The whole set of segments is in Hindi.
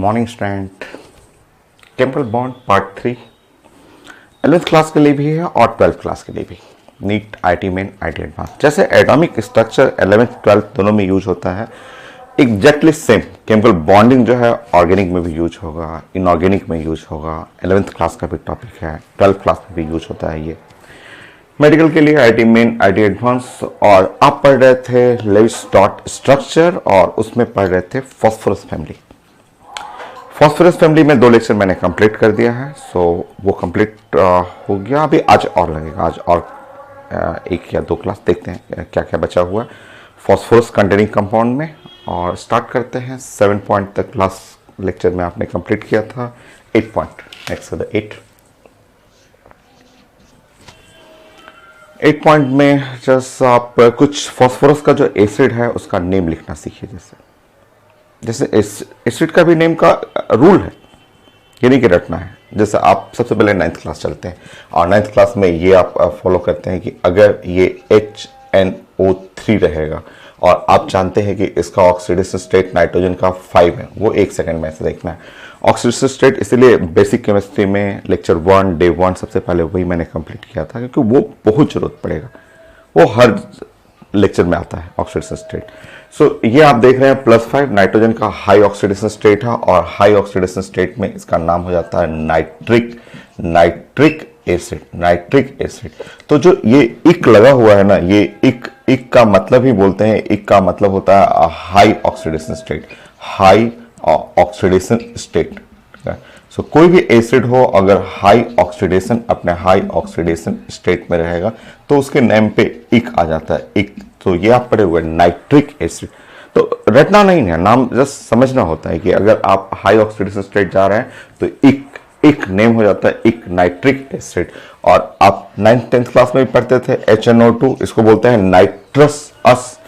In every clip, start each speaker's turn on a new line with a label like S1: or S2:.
S1: Morning student. Chemical bond part 3 11th class के लिए भी है और 12th क्लास के लिए भी। NEET, IT main, IT advance. जैसे एटॉमिक स्ट्रक्चर 11th 12th दोनों में यूज होता है, एग्जैक्टली सेम केमिकल बॉन्डिंग जो है ऑर्गेनिक में भी यूज होगा, इनऑर्गेनिक में यूज होगा। 11th क्लास का भी टॉपिक है, 12th क्लास में भी यूज होता है। ये मेडिकल के लिए आईटी मेन, आईटी एडवांस। और आप पढ़ रहे थे लेविस डॉट स्ट्रक्चर और उसमें पढ़ रहे थे फास्फोरस फैमिली। फास्फोरस फैमिली में 2 लेक्चर मैंने कंप्लीट कर दिया है, सो वो कंप्लीट हो गया। अभी आज और लगेगा, आज और 1 या 2 क्लास देखते हैं क्या क्या बचा हुआ है फास्फोरस कंटेनिंग कंपाउंड में। और स्टार्ट करते हैं 7 पॉइंट तक लास्ट लेक्चर में आपने कंप्लीट किया था। 8 पॉइंट, नेक्स्ट 8 पॉइंट में जस्ट आप कुछ फास्फोरस का जो एसिड है उसका नेम लिखना सीखिए। जैसे एसिड का भी नेम का रूल है, ये नहीं कि रटना है। जैसे आप सबसे पहले 9th क्लास चलते हैं और 9th क्लास में ये आप फॉलो करते हैं कि अगर ये HNO3 रहेगा और आप जानते हैं कि इसका ऑक्सीडेशन स्टेट नाइट्रोजन का 5 है, वो 1 सेकंड में ऐसे देखना है। ऑक्सीडेशन स्टेट इसलिए बेसिक केमिस्ट्री में लेक्चर 1 डे 1 सबसे पहले वही मैंने कंप्लीट किया था, क्योंकि वो बहुत जरूरत पड़ेगा, वो हर लेक्चर में आता है ऑक्सीडेशन स्टेट। सो ये आप देख रहे हैं +5 नाइट्रोजन का हाई ऑक्सीडेशन स्टेट है और हाई ऑक्सीडेशन स्टेट में इसका नाम हो जाता है नाइट्रिक एसिड। तो जो ये इक लगा हुआ है ना, ये इक का मतलब ही बोलते हैं, इक का मतलब होता है हाई ऑक्सीडेशन स्टेट। सो कोई भी एसिड हो अगर हाई ऑक्सीडेशन, अपने हाई ऑक्सीडेशन स्टेट में रहेगा तो उसके नेम पे इक आ जाता है, इक। तो ये आप पढ़े हुए नाइट्रिक एसिड। तो रटना नहीं है, नाम जस्ट समझना होता है कि अगर आप हाई ऑक्सीडेशन स्टेट जा रहे हैं तो इक नेम हो जाता है, इक नाइट्रिक एसिड। और आप 9th 10th क्लास में भी पढ़ते थे HNO2, इसको बोलते हैं नाइट्रस अस।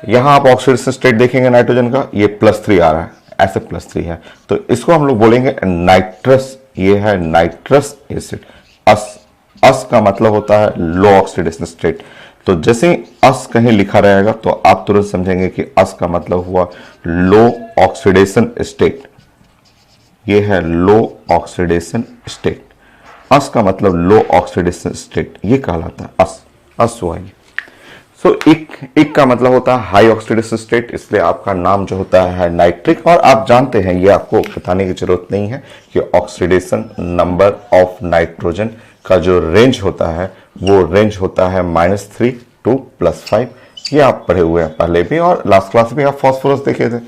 S1: यहां आप ऑक्सीडेशन स्टेट देखेंगे नाइट्रोजन का, ये +3 आ रहा है, ऐसे +3 है, तो इसको हम लोग बोलेंगे नाइट्रस। ये है नाइट्रस एसिड। अस का मतलब होता है लो ऑक्सीडेशन स्टेट। तो जैसे ही अस कहीं लिखा रहेगा तो आप तुरंत समझेंगे कि अस का मतलब हुआ लो ऑक्सीडेशन स्टेट। ये है लो ऑक्सीडेशन स्टेट। अस का मतलब लो ऑक्सीडेशन स्टेट, ये कहलाता है अस हुआ ये। सो इक का मतलब होता है हाई ऑक्सीडेशन स्टेट, इसलिए आपका नाम जो होता है नाइट्रिक। और आप जानते हैं, ये आपको बताने की जरूरत नहीं है कि ऑक्सीडेशन नंबर ऑफ नाइट्रोजन का जो रेंज होता है वो रेंज होता है -3 to +5। ये आप पढ़े हुए हैं पहले भी, और लास्ट क्लास में आप फास्फोरस देखे थे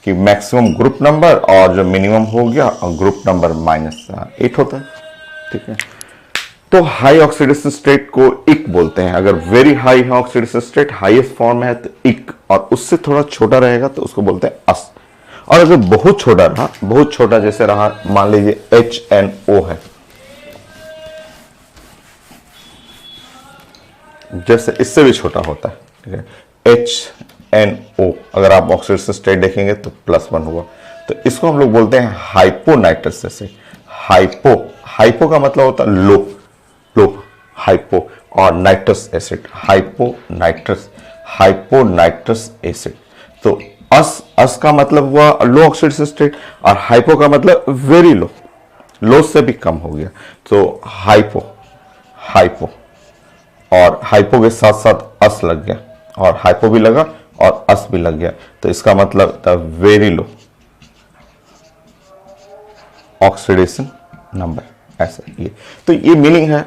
S1: कि मैक्सिमम ग्रुप नंबर और जो मिनिमम हो गया और ग्रुप नंबर -8 होता है। ठीक है, तो हाई ऑक्सीडेशन स्टेट को इक बोलते हैं। अगर वेरी हाई है ऑक्सीडेशन स्टेट, हाईएस्ट फॉर्म है तो इक, और उससे थोड़ा छोटा रहेगा तो उसको बोलते हैं अस। और अगर बहुत छोटा रहा, बहुत छोटा जैसे रहा, मान लीजिए HNO है, जैसे इससे भी छोटा होता है, ठीक है, HNO। अगर आप ऑक्सीडेशन स्टेट देखेंगे तो +1 हुआ, तो इसको हम लोग बोलते हैं हाइपोनाइट्रस एसिड। हाइपो का मतलब होता है लो, हाइपो, और नाइट्रस एसिड, हाइपोनाइट्रस एसिड। तो अस का मतलब हुआ लो ऑक्सीडेशन स्टेट और हाइपो का मतलब वेरी लो से भी कम हो गया, तो हाइपो। और हाइपो के साथ साथ अस लग गया, और हाइपो भी लगा और अस भी लग गया, तो इसका मतलब था वेरी लो ऑक्सीडेशन नंबर, ऐसा ये। तो ये मीनिंग है,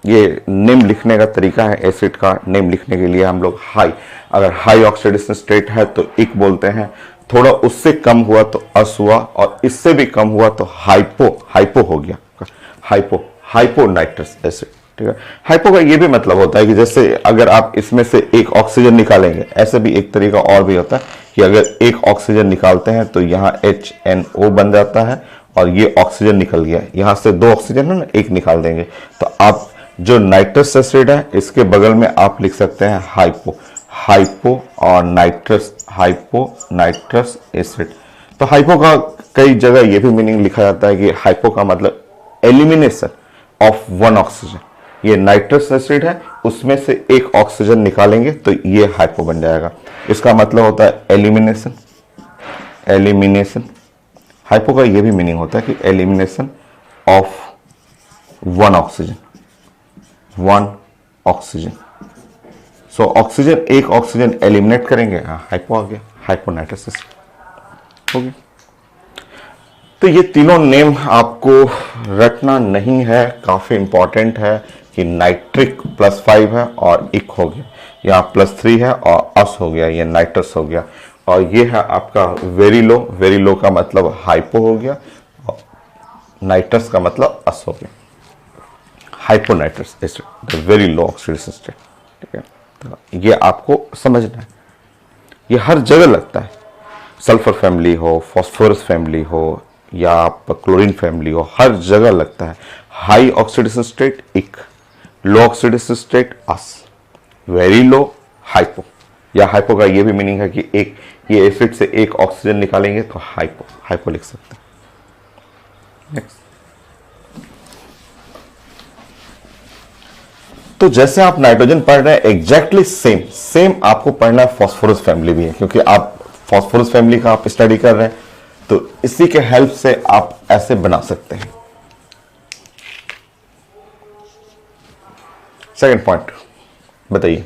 S1: ये नेम लिखने का तरीका है। एसिड का नेम लिखने के लिए हम लोग अगर हाई ऑक्सीडेशन स्टेट है तो इक बोलते हैं, थोड़ा उससे कम हुआ तो अस हुआ, और इससे भी कम हुआ तो हाइपो हो गया, हाइपोनाइट्रस एसिड। ठीक है, हाइपो का ये भी मतलब होता है कि जैसे अगर आप इसमें से एक ऑक्सीजन निकालेंगे, ऐसे भी एक तरीका और भी होता है कि अगर एक ऑक्सीजन निकालते हैं तो यहाँ HNO बन जाता है और ये ऑक्सीजन निकल गया, यहाँ से 2 ऑक्सीजन है ना, एक निकाल देंगे, तो आप जो नाइट्रस एसिड है इसके बगल में आप लिख सकते हैं हाइपो और हाइपोनाइट्रस एसिड। तो हाइपो का कई जगह ये भी मीनिंग लिखा जाता है कि हाइपो का मतलब एलिमिनेशन ऑफ 1 ऑक्सीजन। ये नाइट्रस एसिड है, उसमें से एक ऑक्सीजन निकालेंगे तो ये हाइपो बन जाएगा। इसका मतलब होता है एलिमिनेशन हाइपो का ये भी मीनिंग होता है कि elimination of one oxygen. So oxygen, एक ऑक्सीजन एलिमिनेट करेंगे, हाइपो आ गया, हाइपोनाइट्रोसिस हो गया। तो ये तीनों नेम आपको रटना नहीं है, काफी इंपॉर्टेंट है कि नाइट्रिक +5 है और इक हो गया, यहाँ +3 है और अस हो गया, ये नाइट्रस हो गया, और ये है आपका वेरी लो। वेरी लो का मतलब हाइपो हो गया और नाइट्रस का मतलब अस हो गया, hyponitrous acid, very low oxidation state. ठीक है, तो ये आपको समझना है, ये हर जगह लगता है, सल्फर फैमिली हो, फॉस्फोरस फैमिली हो या आप क्लोरीन फैमिली हो, हर जगह लगता है। हाई ऑक्सीडेशन स्टेट इक, लो ऑक्सीडेशन स्टेट अस, वेरी लो हाइपो, या हाइपो का ये भी मीनिंग है कि एक ये एसिड से एक ऑक्सीजन निकालेंगे तो हाइपो, हाइपो लिख सकते हैं। नेक्स्ट, तो जैसे आप नाइट्रोजन पढ़ रहे हैं एग्जैक्टली सेम आपको पढ़ना है फॉस्फोरस फैमिली भी है, क्योंकि आप फॉस्फोरस फैमिली का आप स्टडी कर रहे हैं, तो इसी के हेल्प से आप ऐसे बना सकते हैं। सेकंड पॉइंट बताइए,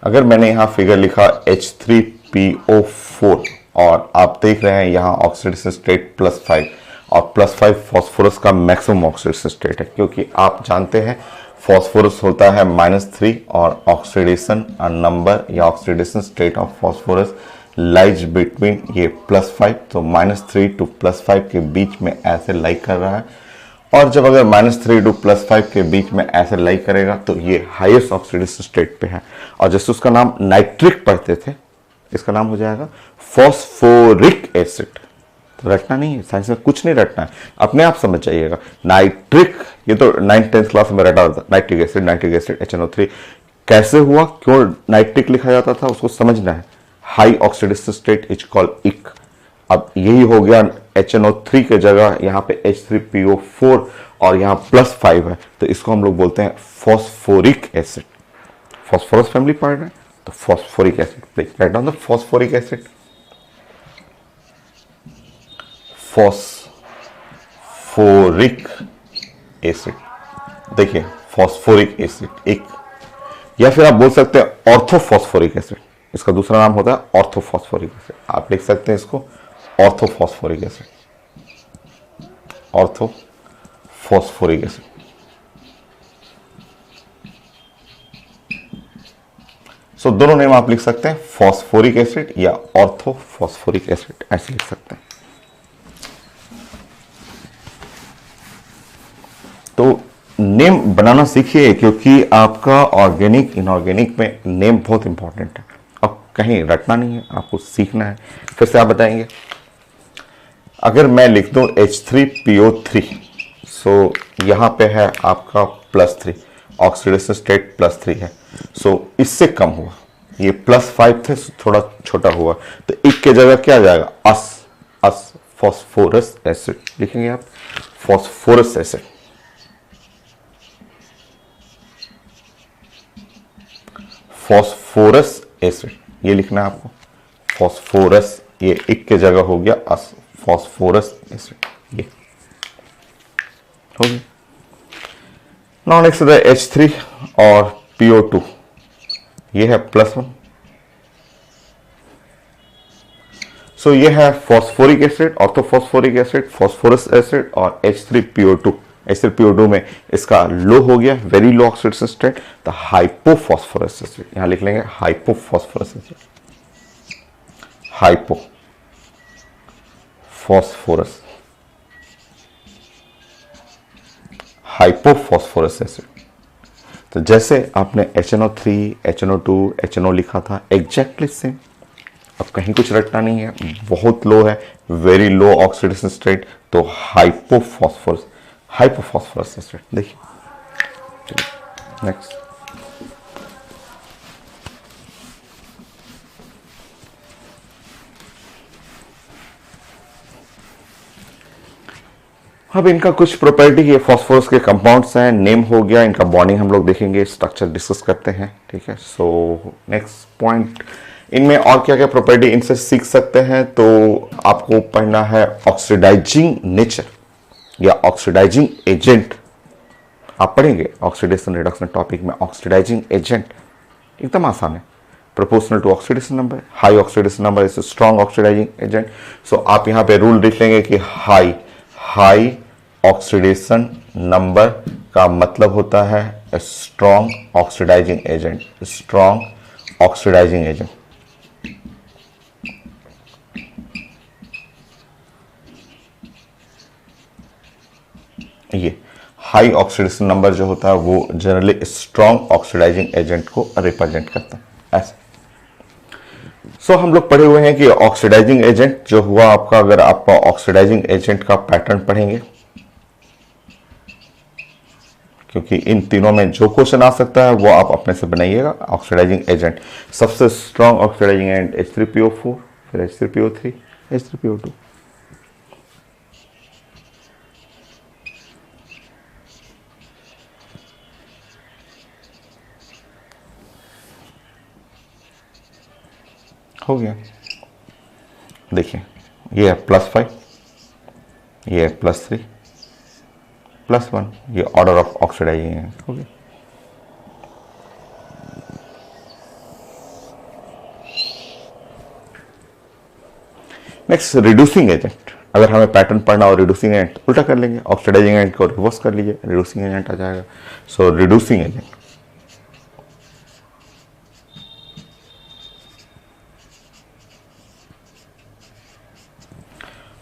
S1: अगर मैंने यहां फिगर लिखा H3PO4 और आप देख रहे हैं यहां ऑक्सीडेशन स्टेट +5 और +5 फॉस्फोरस का मैक्सिमम ऑक्सीडेशन स्टेट है, क्योंकि आप जानते हैं फॉस्फोरस होता है -3 और ऑक्सीडेशन नंबर या oxidation state of phosphorus lies between ये +5, तो -3 to +5 के बीच में ऐसे लाई कर रहा है, और जब अगर -3 to +5 के बीच में ऐसे लाई करेगा तो ये हाईएस्ट ऑक्सीडेशन स्टेट पे है, और जैसे उसका नाम नाइट्रिक पढ़ते थे, इसका नाम हो जाएगा फॉस्फोरिक एसिड। तो रटना नहीं है, साइंस में कुछ नहीं रटना है, अपने आप समझ जाइएगा। नाइट्रिक, ये तो 9th 10th क्लास में रटा था, नाइट्रिक एसिड HNO3 कैसे हुआ, क्यों नाइट्रिक लिखा जाता था, उसको समझना है। High oxidation state is called इक। अब यही हो गया HNO3 के जगह यहाँ पे H3PO4 और यहाँ +5 है, तो इसको हम लोग बोलते हैं फॉस्फोरिक एसिड। फॉस्फोरस फैमिली पढ़ रहे हैं तो phosphoric acid, please write down the phosphoric acid, phosphoric acid. देखिए फॉस्फोरिक एसिड एक, या फिर आप बोल सकते हैं ऑर्थोफॉस्फोरिक एसिड, इसका दूसरा नाम होता है ऑर्थोफॉस्फोरिक एसिड। आप लिख सकते हैं इसको ऑर्थोफॉस्फोरिक एसिड, ऑर्थोफॉस्फोरिक एसिड। सो दोनों नेम आप लिख सकते हैं, फॉस्फोरिक एसिड या ऑर्थोफॉस्फोरिक एसिड, ऐसे लिख सकते हैं। तो नेम बनाना सीखिए, क्योंकि आपका ऑर्गेनिक इनऑर्गेनिक में नेम बहुत इंपॉर्टेंट है, अब कहीं रटना नहीं है, आपको सीखना है। फिर से आप बताएंगे, अगर मैं लिख दूं H3PO3, सो यहां पे है आपका +3, ऑक्सीडेशन स्टेट +3 है, सो इससे कम हुआ, ये +5 थे, थोड़ा छोटा हुआ, तो एक के जगह क्या आ जाएगा, अस फॉस्फोरस एसिड लिखेंगे आप, फॉस्फोरस एसिड, फॉस्फोरस एसिड ये लिखना है आपको, फॉस्फोरस, ये एक के जगह हो गया अस, फॉस्फोरस एसिड ये हो गया। नाउ नेक्स्ट है H3 और PO2, ये है +1, सो ये है phosphoric acid, orthophosphoric acid, phosphorous acid और H3PO2। H3PO2 में इसका लो हो गया, वेरी लो ऑक्सीडेशन स्टेट, तो हाइपोफॉस्फोरस एसिड, यहां लिख लेंगे hypophosphorous acid, hypophosphorous, hypophosphorous acid. तो जैसे आपने HNO3, HNO2, HNO लिखा था, एग्जैक्टली सेम, अब कहीं कुछ रटना नहीं है, बहुत लो है, वेरी लो ऑक्सीडेशन स्टेट, तो हाइपोफॉस्फोरस, हाइपोफॉस्फोरस एसिड। देखिए नेक्स्ट, अब इनका कुछ प्रॉपर्टी, ये फॉस्फोरस के कंपाउंड्स हैं, नेम हो गया, इनका बॉन्डिंग हम लोग देखेंगे, स्ट्रक्चर डिस्कस करते हैं, ठीक है। सो नेक्स्ट पॉइंट, इनमें और क्या क्या प्रॉपर्टी इनसे सीख सकते हैं, तो आपको पढ़ना है ऑक्सीडाइजिंग नेचर या ऑक्सीडाइजिंग एजेंट। आप पढ़ेंगे ऑक्सीडेशन रिडक्शन टॉपिक में ऑक्सीडाइजिंग एजेंट, एकदम आसान है। Proportional to oxidation number, high oxidation number is strong oxidising agent. So आप यहां पे रूल लिख लेंगे कि हाई ऑक्सीडेशन नंबर का मतलब होता है strong oxidising agent, strong oxidising agent. ये हाई ऑक्सीडेशन नंबर जो होता है वो जनरली स्ट्रॉन्ग ऑक्सीडाइजिंग एजेंट को रिप्रेजेंट करता है ऐसे। सो हम लोग पढ़े हुए हैं कि ऑक्सीडाइजिंग एजेंट जो हुआ आपका, अगर आप ऑक्सीडाइजिंग एजेंट का पैटर्न पढ़ेंगे, क्योंकि इन तीनों में जो क्वेश्चन आ सकता है वो आप अपने से बनाइएगा। ऑक्सीडाइजिंग एजेंट, सबसे स्ट्रॉन्ग ऑक्सीडाइजिंग एजेंट H3PO4, फिर H3PO3, H3PO2। हो गया। देखिए ये है +5, ये है +3, +1, ये ऑर्डर ऑफ ऑक्सीडाइजिंग है। हो गया। Next reducing agent. अगर हमें पैटर्न पढ़ना हो रिड्यूसिंग एजेंट, उल्टा कर लेंगे, ऑक्सीडाइजिंग एजेंट को रिवर्स कर लीजिए, रिड्यूसिंग एजेंट आ जाएगा। सो रिड्यूसिंग एजेंट,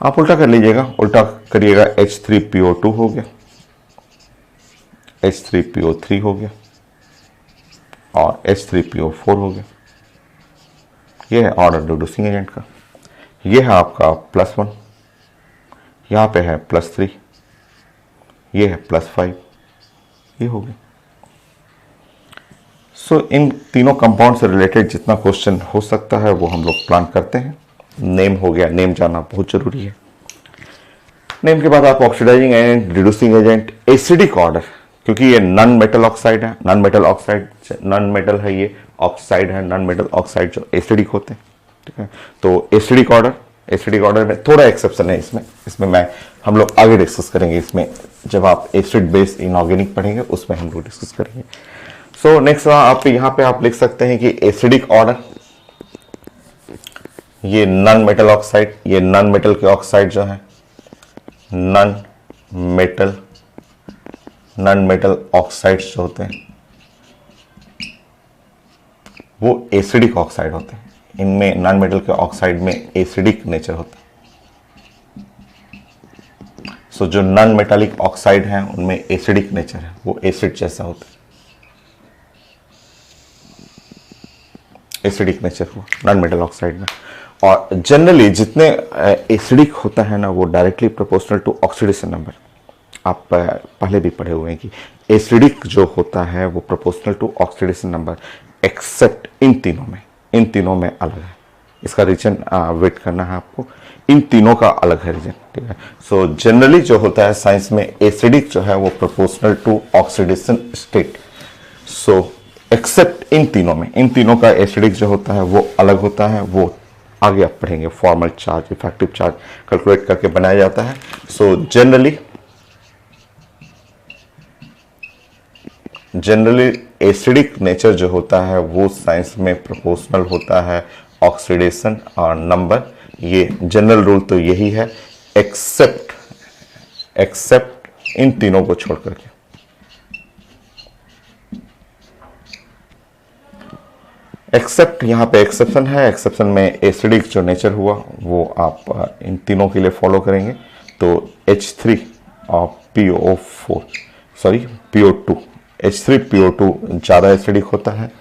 S1: आप उल्टा कर लीजिएगा, उल्टा करिएगा, H3PO2 हो गया, H3PO3 हो गया और H3PO4 हो गया। ये है ऑर्डर रिड्यूसिंग एजेंट का। ये है आपका +1, यहाँ पे है +3, ये है +5, ये हो गया। सो इन तीनों कंपाउंड से रिलेटेड जितना क्वेश्चन हो सकता है वो हम लोग प्लान करते हैं। नेम हो गया, नेम जानना बहुत जरूरी है। नेम के बाद आप oxidising agent, reducing agent, acidic order, क्योंकि ये नॉन मेटल ऑक्साइड है, non metal oxide, non metal है, ये ऑक्साइड है, नॉन मेटल ऑक्साइड जो एसिडिक होते हैं, ठीक है। तो एसिडिक ऑर्डर, एसिडिक ऑर्डर में थोड़ा एक्सेप्शन है इसमें हम लोग आगे डिस्कस करेंगे। इसमें जब आप एसिड बेस इनऑर्गेनिक पढ़ेंगे उसमें हम लोग डिस्कस करेंगे। सो नेक्स्ट आप यहाँ पे आप लिख सकते हैं कि एसिडिक ऑर्डर, ये नॉन मेटल ऑक्साइड, ये नॉन मेटल के ऑक्साइड जो है, नॉन मेटल ऑक्साइड्स जो होते हैं वो एसिडिक ऑक्साइड होते हैं। इनमें नॉन मेटल के ऑक्साइड में एसिडिक नेचर होता है। सो जो नॉन मेटालिक ऑक्साइड हैं उनमें एसिडिक नेचर है, वो एसिड जैसा होता है, एसिडिक नेचर हुआ नॉन मेटल ऑक्साइड में। और जनरली जितने एसिडिक होता है ना वो directly proportional to oxidation number. आप पहले भी पढ़े हुए हैं कि एसिडिक जो होता है वो proportional to oxidation number, accept इन तीनों में अलग है। इसका रीजन वेट करना है आपको, इन तीनों का अलग है रीजन, ठीक है। सो जनरली जो होता है साइंस में एसिडिक जो है वो proportional to oxidation state. So except इन तीनों का एसिडिक जो होता है वो अलग होता है। वो आगे आप पढ़ेंगे, formal charge, effective charge calculate करके बनाया जाता है। सो जनरली एसिडिक नेचर जो होता है वो साइंस में प्रोपोर्शनल होता है ऑक्सीडेशन और नंबर। ये जनरल रूल तो यही है, एक्सेप्ट इन तीनों को छोड़ करके। एक्सेप्ट यहाँ पे एक्सेप्शन है, एक्सेप्शन में एसिडिक जो नेचर हुआ वो आप इन तीनों के लिए फॉलो करेंगे। तो PO2 H3PO2 ज़्यादा एसिडिक होता है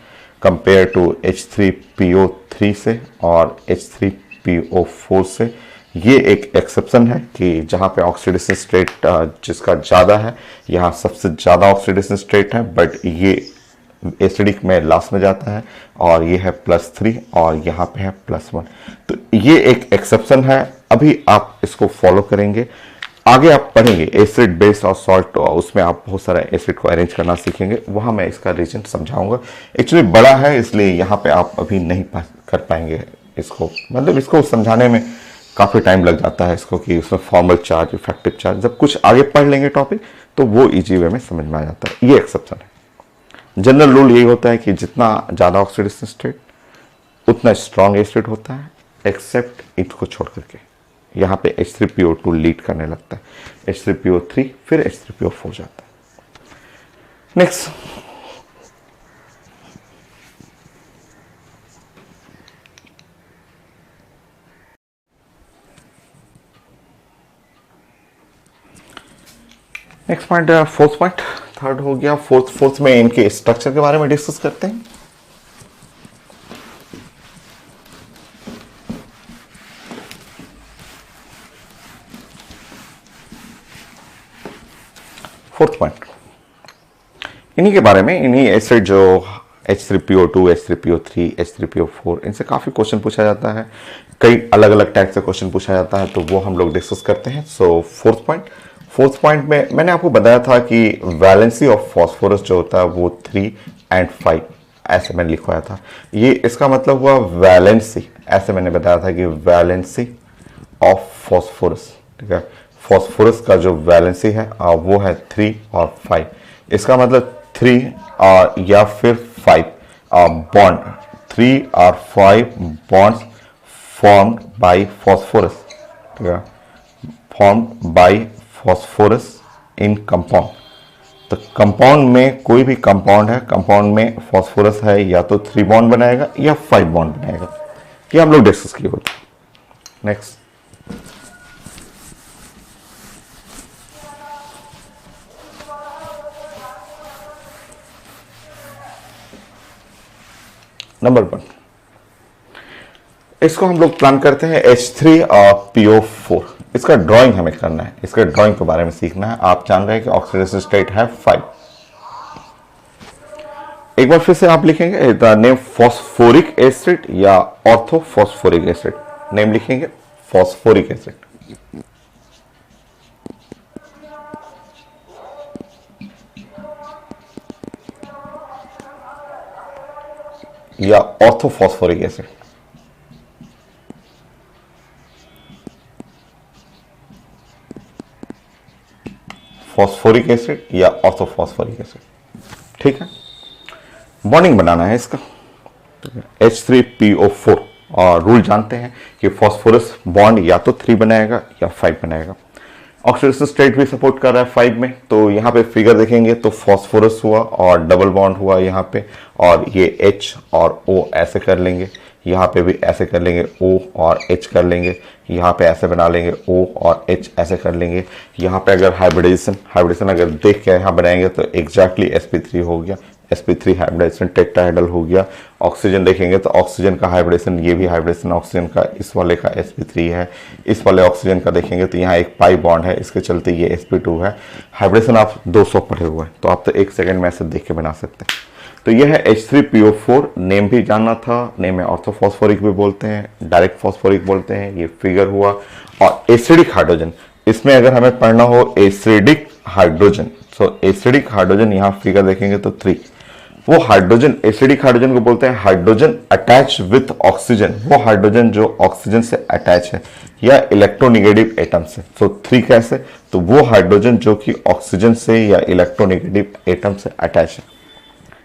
S1: कंपेयर टू H3PO3 से और H3PO4 से। ये एक एक्सेप्शन है कि जहाँ पे ऑक्सीडेशन स्टेट जिसका ज़्यादा है, यहाँ सबसे ज़्यादा ऑक्सीडेशन स्टेट है, बट ये एसिडिक में लास्ट में जाता है और ये है +3 और यहाँ पे है +1। तो ये एक एक्सेप्शन है, अभी आप इसको फॉलो करेंगे। आगे आप पढ़ेंगे एसिड बेस और सॉल्ट, उसमें आप बहुत सारा एसिड को अरेंज करना सीखेंगे, वहां मैं इसका रीजन समझाऊंगा। एक्चुअली बड़ा है इसलिए यहाँ पे आप अभी नहीं कर पाएंगे इसको, मतलब इसको समझाने में काफ़ी टाइम लग जाता है इसको कि उसमें फॉर्मल चार्ज, इफेक्टिव चार्ज, जब कुछ आगे पढ़ लेंगे टॉपिक तो वो इजी वे में समझ में आ जाता है। ये एक्सेप्शन है। जनरल रूल यही होता है कि जितना ज़्यादा ऑक्सीडेशन स्टेट उतना स्ट्रॉन्ग एसिड होता है, एक्सेप्ट ईथ को छोड़ करके। यहाँ पे H3PO2 लीड करने लगता है, H3PO3 फिर H3PO4 जाता है। Next, next point, fourth point, third हो गया। फोर्थ में इनके स्ट्रक्चर के बारे में डिस्कस करते हैं। फोर्थ पॉइंट इन्हीं के बारे में, इन्हीं एसिड जो H3PO2, H3PO3, H3PO4, इनसे काफ़ी क्वेश्चन पूछा जाता है, कई अलग अलग टाइप से क्वेश्चन पूछा जाता है, तो वो हम लोग डिस्कस करते हैं। सो फोर्थ पॉइंट में मैंने आपको बताया था कि वैलेंसी ऑफ फॉस्फोरस जो होता है वो 3 और 5 ऐसे मैंने लिखवाया था। ये इसका मतलब हुआ वैलेंसी, ऐसे मैंने बताया था कि वैलेंसी ऑफ फॉस्फोरस, ठीक है, फॉस्फोरस का जो वैलेंसी है वो है 3 और 5। इसका मतलब 3 या फिर 5 बॉन्ड, 3 और 5 बॉन्ड्स फॉर्म्ड बाय फॉस्फोरस, ठीक है, formed by phosphorus in compound. तो कंपाउंड में कोई भी कंपाउंड है, कंपाउंड में फॉस्फोरस है या तो 3 बॉन्ड बनाएगा या 5 बॉन्ड बनाएगा, ये हम लोग डिस्कस किए होते हैं। नेक्स्ट, नंबर 1, इसको हम लोग प्लान करते हैं H3PO4। इसका ड्राइंग हमें करना है, इसका ड्राइंग के बारे में सीखना है। आप जान रहे हैं कि ऑक्सीडेशन स्टेट है 5। एक बार फिर से आप लिखेंगे द नेम फॉस्फोरिक एसिड या ऑर्थोफॉस्फोरिक एसिड, नेम लिखेंगे फॉस्फोरिक एसिड या ऑर्थोफॉस्फोरिक एसिड। फॉस्फोरिक एसिड या ऑर्थोफॉस्फोरिक एसिड, ठीक है। बॉन्डिंग बनाना है इसका, H3PO4, और रूल जानते हैं कि फॉस्फोरस बॉन्ड या तो 3 बनाएगा या 5 बनाएगा। ऑक्सीडेशन स्टेट भी सपोर्ट कर रहा है 5 में, तो यहाँ पे फिगर देखेंगे तो फॉस्फोरस हुआ और डबल बॉन्ड हुआ यहाँ पे, और ये H और O ऐसे कर लेंगे, यहाँ पे भी ऐसे कर लेंगे, O और H कर लेंगे, यहाँ पे ऐसे बना लेंगे, O और H ऐसे कर लेंगे। यहाँ पे अगर हाइब्रिडेशन अगर देख के यहाँ बनाएंगे तो एग्जैक्टली sp3 हो गया, sp3 हाइब्रिडेशन टेट्राहेड्रल हो गया। ऑक्सीजन देखेंगे तो ऑक्सीजन का हाइब्रिडेशन, ये भी हाइब्रिडेशन ऑक्सीजन का, इस वाले का sp3 है, इस वाले ऑक्सीजन का देखेंगे तो यहाँ एक पाई बॉन्ड है, इसके चलते ये sp2 है। हाइब्रिडेशन आप 200 पढ़े हुए हैं तो आप तो 1 सेकेंड में ऐसे देख के बना सकते हैं। तो यह है H3PO4, नेम भी जानना था, नेम में ऑर्थोफॉस्फोरिक भी बोलते हैं, डायरेक्ट फॉस्फोरिक बोलते हैं, ये फिगर हुआ। और एसिडिक हाइड्रोजन, इसमें अगर हमें पढ़ना हो acidic hydrogen, so acidic hydrogen यहाँ फिगर देखेंगे तो 3, वो हाइड्रोजन, एसिडिक हाइड्रोजन को बोलते हैं हाइड्रोजन अटैच विथ ऑक्सीजन, वो हाइड्रोजन जो ऑक्सीजन से अटैच है या इलेक्ट्रोनिगेटिव एटम से। सो 3 कैसे, तो वो हाइड्रोजन जो कि ऑक्सीजन से या इलेक्ट्रोनिगेटिव एटम से अटैच है,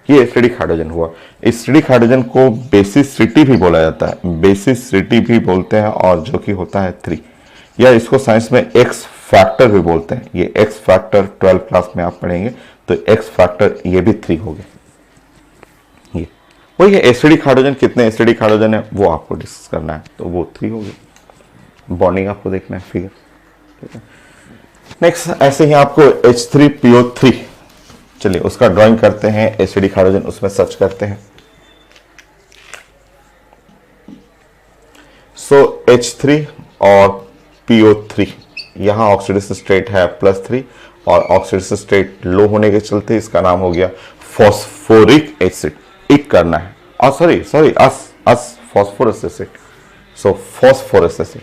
S1: ये एसिडिक हाइड्रोजन हुआ। एसिडिक हाइड्रोजन को बेसिसिटी भी बोला जाता है, बेसिसिटी भी बोलते हैं, और जो कि होता है 3, या इसको साइंस में एक्स फैक्टर भी बोलते हैं। ये एक्स फैक्टर 12 क्लास में आप पढ़ेंगे तो एक्स फैक्टर ये भी 3 हो गए। ये वही है एसिडिक हाइड्रोजन, कितने एसिडिक हाइड्रोजन है वो आपको डिस्कस करना है, तो वो 3 हो गए। बॉन्डिंग आपको देखना है फिगर, ठीक है। नेक्स्ट, ऐसे ही आपको H3PO3, चलिए उसका ड्राइंग करते हैं। एसिडिक हाइड्रोजन उसमें सर्च करते हैं। सो H3 और PO3, यहां ऑक्सीडेशन स्टेट है +3 और ऑक्सीडेशन स्टेट लो होने के चलते इसका नाम हो गया फॉस्फोरिक एसिड। एक करना है, और सॉरी अस फॉस्फोरस एसिड, सो फॉस्फोरस एसिड,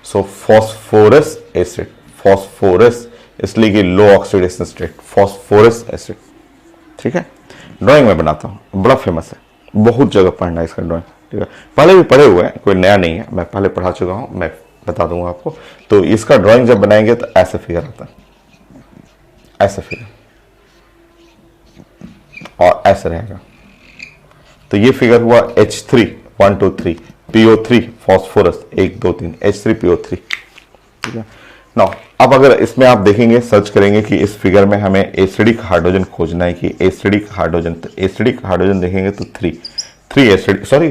S1: सो फॉस्फोरस एसिड, फॉस्फोरस इसलिए कि लो ऑक्सीडेशन स्टेट, फॉस्फोरस एसिड, ठीक है। ड्राइंग में बनाता हूँ, बड़ा फेमस है, बहुत जगह पढ़ना है इसका ड्राइंग, ठीक है। पहले भी पढ़े हुए हैं, कोई नया नहीं है, मैं पहले पढ़ा चुका हूँ, मैं बता दूंगा आपको। तो इसका ड्राइंग जब बनाएंगे तो ऐसे फिगर आता है, ऐसे फिगर, और ऐसे रहेगा। तो ये फिगर हुआ H3 1 2 3 PO3 phosphorus 1 2 3 H3 PO3, ठीक है। नाउ अब अगर इसमें आप देखेंगे, सर्च करेंगे कि इस फिगर में हमें एसिडिक हाइड्रोजन खोजना है कि एसिडिक हाइड्रोजन, तो एसिडिक हाइड्रोजन देखेंगे तो 3 एसिडिक, सॉरी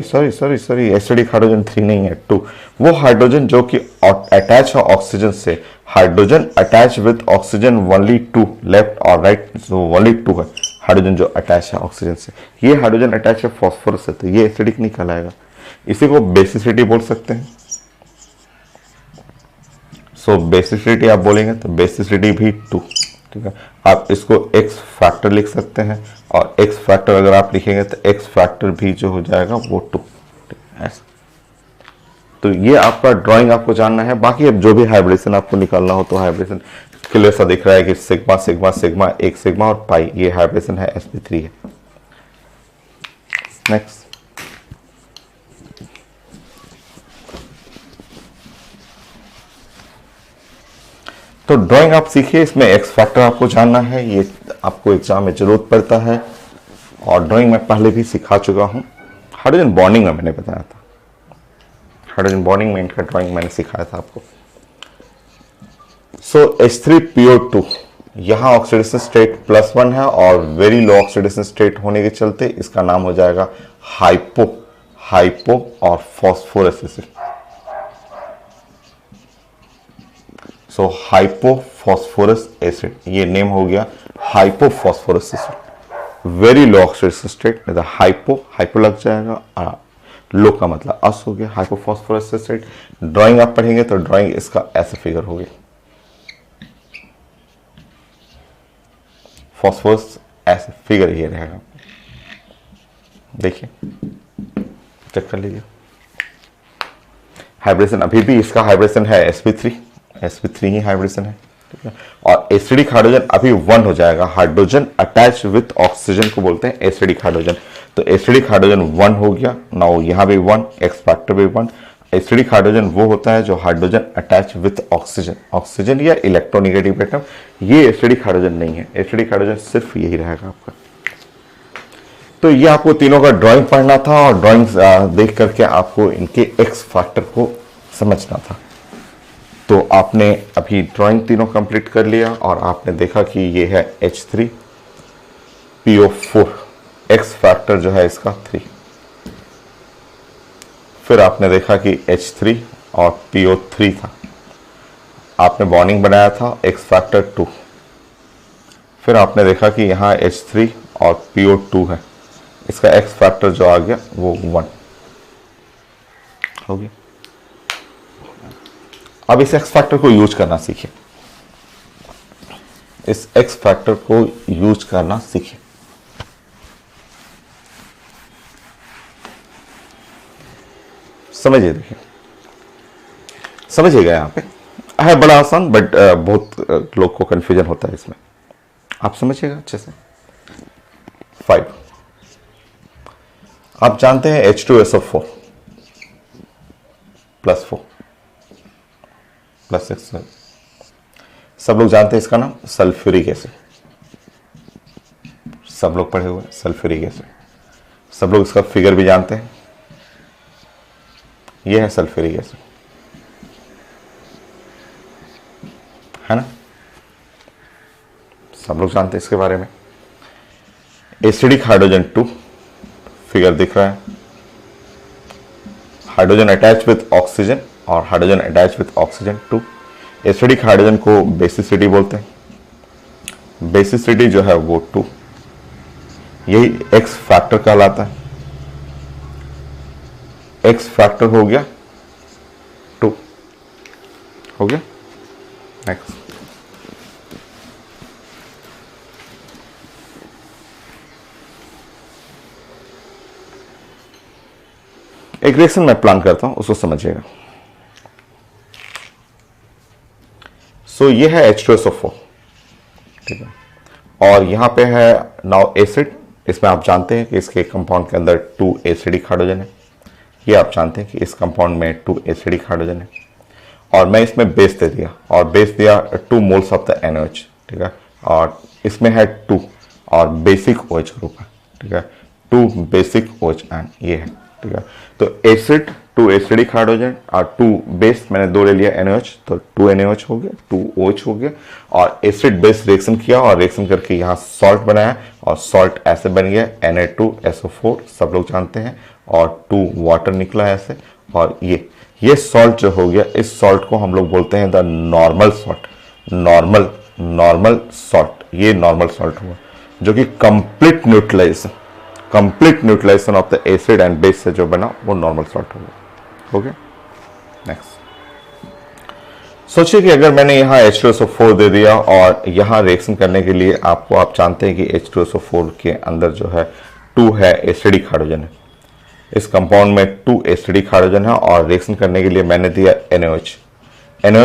S1: एसिडिक हाइड्रोजन 3 नहीं है, 2। वो हाइड्रोजन जो कि अटैच है ऑक्सीजन से, hydrogen attach with oxygen only 2, left और राइट, सो ओनली 2 है हाइड्रोजन जो अटैच है ऑक्सीजन से। ये हाइड्रोजन अटैच है फॉस्फोरस से, तो ये एसिडिक नहीं कहलाएगा, इसी को बेसिसिटी बोल सकते हैं। सो बेसिसिटी आप बोलेंगे तो बेसिसिटी भी 2, ठीक है। आप इसको एक्स फैक्टर लिख सकते हैं, और एक्स फैक्टर अगर आप लिखेंगे तो एक्स फैक्टर भी जो हो जाएगा वो 2, ऐसा। तो ये आपका ड्राइंग आपको जानना है। बाकी अब जो भी हाइब्रिडेशन आपको निकालना हो तो हाइब्रिडेशन क्लियर सा दिख रहा है कि सिग्मा सिग्मा सिग्मा, एक सिग्मा और पाई, ये हाइब्रिडेशन है, sp3 है। नेक्स्ट, तो ड्राइंग आप सीखिए, इसमें एक्स फैक्टर आपको जानना है, ये आपको एग्जाम में जरूरत पड़ता है, और ड्राइंग में पहले भी सिखा चुका हूं। हाइड्रोजन बॉन्डिंग में मैंने बताया था, हाइड्रोजन बॉन्डिंग में इनका ड्राइंग मैंने सिखाया था आपको। सो H3PO2, यहां ऑक्सीडेशन स्टेट +1 है, और वेरी लो ऑक्सीडेशन स्टेट होने के चलते इसका नाम हो जाएगा हाइपो और फॉस्फोरस एसिड। सो हाइपोफॉस्फोरस एसिड, ये नेम हो गया hypophosphorous acid. Very low oxidation state, नहीं तो हाइपो लग जाएगा, लो का मतलब अस हो गया, हाइपोफॉस्फोरस एसिड। ड्राइंग आप पढ़ेंगे तो ड्राइंग इसका ऐसे फिगर हो गया, फॉस्फोरस ऐसे फिगर ये रहेगा, देखिए चेक कर लीजिए। हाइब्रिडेशन अभी भी इसका हाइब्रिडेशन है sp3 ही हाइब्रिडेशन है, ठीक है। और एसिडिक हाइड्रोजन अभी 1 हो जाएगा, हाइड्रोजन अटैच विथ ऑक्सीजन को बोलते हैं एसिडिक हाइड्रोजन। तो एसिडिक हाइड्रोजन 1 हो गया, नाउ यहां भी 1, एक्स फैक्टर भी 1। एसिडिक हाइड्रोजन वो होता है जो हाइड्रोजन अटैच विथ ऑक्सीजन या इलेक्ट्रोनेगेटिव एटम, ये एसिडिक हाइड्रोजन नहीं है, एसिडिक हाइड्रोजन सिर्फ यही रहेगा आपका। तो ये आपको तीनों का ड्राइंग पढ़ना था, और ड्राइंग देख करके आपको इनके एक्स फैक्टर को समझना था। तो आपने अभी ड्राइंग तीनों कंप्लीट कर लिया, और आपने देखा कि ये है H3PO4, एक्स फैक्टर जो है इसका 3। फिर आपने देखा कि H3 और PO3 था, आपने बॉन्डिंग बनाया था, एक्स फैक्टर 2। फिर आपने देखा कि यहाँ H3 और PO2 है, इसका एक्स फैक्टर जो आ गया वो 1 हो गया। अब इस एक्स फैक्टर को यूज करना सीखिए, इस एक्स फैक्टर को यूज करना सीखिए। समझिए, देखिए समझिएगा, यहां पे है बड़ा आसान, बट बहुत लोग को कंफ्यूजन होता है इसमें, आप समझिएगा अच्छे से। 5, आप जानते हैं H2SO4 +4 +6, सब लोग जानते हैं इसका नाम सल्फ्यूरिक एसिड, सब लोग पढ़े हुए सल्फ्यूरिक एसिड, सब लोग इसका फिगर भी जानते हैं, यह है सल्फ्यूरिक एसिड, है ना, सब लोग जानते हैं इसके बारे में। एसिडिक हाइड्रोजन 2, फिगर दिख रहा है, हाइड्रोजन अटैच विथ ऑक्सीजन और hydrogen attach with oxygen 2। Acidic hydrogen को बेसिसिटी बोलते हैं, बेसिसिटी जो है वो 2, यही एक्स फैक्टर कहलाता है। एक्स फैक्टर हो गया 2, हो गया। नेक्स्ट, एक रिएक्शन मैं प्लान करता हूं, उसको समझिएगा। सो ये है H2SO4, ठीक है, और यहां पे है नाउ एसिड इसमें आप जानते हैं कि इसके कंपाउंड के अंदर 2 एसिडिक हाइड्रोजन है। ये आप जानते हैं कि इस कंपाउंड में 2 एसिडिक हाइड्रोजन है। और मैं इसमें बेस दे दिया, और बेस दिया 2 मोल्स ऑफ द NaOH, ठीक है। और इसमें है 2 और बेसिक OH ग्रुप है, ठीक है, 2 बेसिक OH एंड ये है, ठीक है। तो एसिड 2 एसिडिक हाइड्रोजन और 2 बेस, मैंने 2 ले लिया NaOH, तो 2 NaOH हो गया, 2 OH हो गया। और एसिड बेस रिएक्शन किया और रिएक्शन करके यहाँ सॉल्ट बनाया और सॉल्ट ऐसे बन गया Na2SO4, सब लोग जानते हैं, और 2 वाटर निकला ऐसे। और ये सॉल्ट जो हो गया, इस सॉल्ट को हम लोग बोलते हैं the normal salt, normal salt. ये नॉर्मल सॉल्ट हुआ जो कि complete neutralisation of the acid and base से जो बना वो नॉर्मल सॉल्ट हो गया। ओके, नेक्स्ट सोचिए कि अगर मैंने यहाँ H2SO4 दे दिया और यहाँ रिएक्शन करने के लिए आप जानते हैं कि H2SO4 के अंदर जो है 2 है एसिडिक हाइड्रोजन है। इस कंपाउंड में 2 एसिडिक हाइड्रोजन है और रिएक्शन करने के लिए मैंने दिया NaOH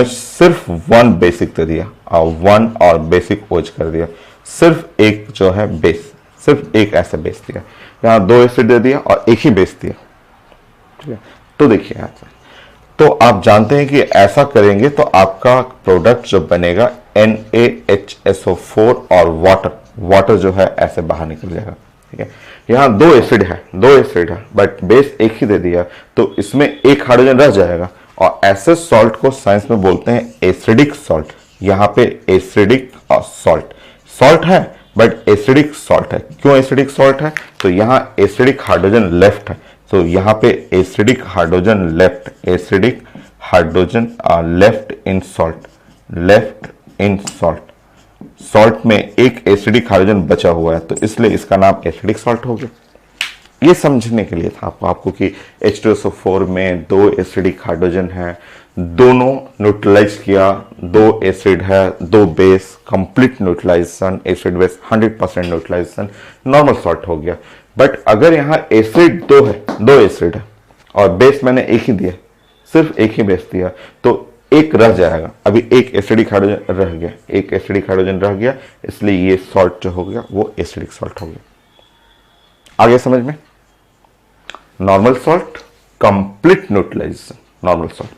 S1: सिर्फ 1 बेसिक दे दिया और 1 और बेसिक OH कर दिया, सिर्फ एक जो है बेस, सिर्फ एक ऐसा बेस दिया। यहाँ 2 एसिड दे दिया और एक ही बेस दिया, ठीक है। तो देखिए यहाँ से, तो आप जानते हैं कि ऐसा करेंगे तो आपका प्रोडक्ट जो बनेगा NaHSO4 और वाटर जो है ऐसे बाहर निकल जाएगा, ठीक है। यहाँ 2 एसिड है बट बेस एक ही दे दिया, तो इसमें एक हाइड्रोजन रह जाएगा। और ऐसे सॉल्ट को साइंस में बोलते हैं एसिडिक सॉल्ट। यहाँ पे एसिडिक सॉल्ट है बट एसिडिक सॉल्ट है। क्यों एसिडिक सॉल्ट है? तो यहाँ एसिडिक हाइड्रोजन लेफ्ट है, तो यहाँ पे acidic hydrogen left in salt में एक एसिडिक हाइड्रोजन बचा हुआ है, तो इसलिए इसका नाम एसिडिक सॉल्ट हो गया। ये समझने के लिए था आपको कि H2SO4 में 2 एसिडिक हाइड्रोजन है, दोनों न्यूट्रलाइज किया, 2 एसिड है 2 base, complete neutralisation, acid base 100% neutralisation, normal salt हो गया। बट अगर यहाँ एसिड 2 है, 2 एसिड है और बेस मैंने एक ही दिया, सिर्फ एक ही बेस दिया, तो एक रह जाएगा। अभी एक एसिडिक हाइड्रोजन रह गया, इसलिए ये सॉल्ट जो हो गया वो एसिडिक सॉल्ट हो गया। आगे समझ में? Normal salt, complete neutralisation, normal salt.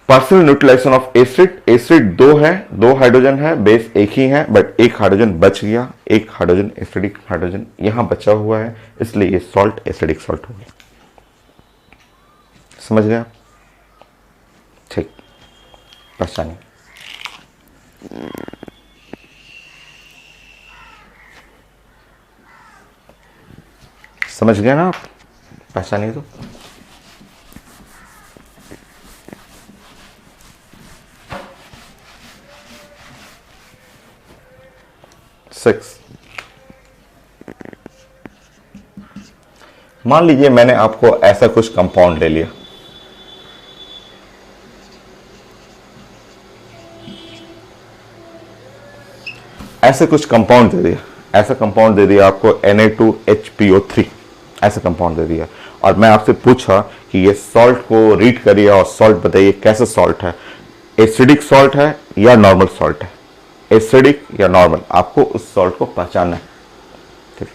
S1: Partial neutralisation of acid 2 है, 2 हाइड्रोजन है, बेस एक ही है, बट एक हाइड्रोजन बच गया, एक हाइड्रोजन एसिडिक हाइड्रोजन यहां बचा हुआ है, इसलिए ये सॉल्ट एसिडिक सॉल्ट हो गया। समझ गए आप? ठीक, पहचानिए। समझ गए ना आप? पहचानिए तो। मान लीजिए मैंने आपको ऐसा कुछ कंपाउंड ले लिया, ऐसे कुछ कंपाउंड दे दिया, ऐसा कंपाउंड दे दिया आपको Na2HPO3, ऐसा कंपाउंड दे दिया, और मैं आपसे पूछा कि ये सॉल्ट को रीड करिए और सॉल्ट बताइए कैसा सॉल्ट है, एसिडिक सॉल्ट है या नॉर्मल सॉल्ट है, एसिडिक या नॉर्मल, आपको उस सॉल्ट को पहचानना है। ठीक,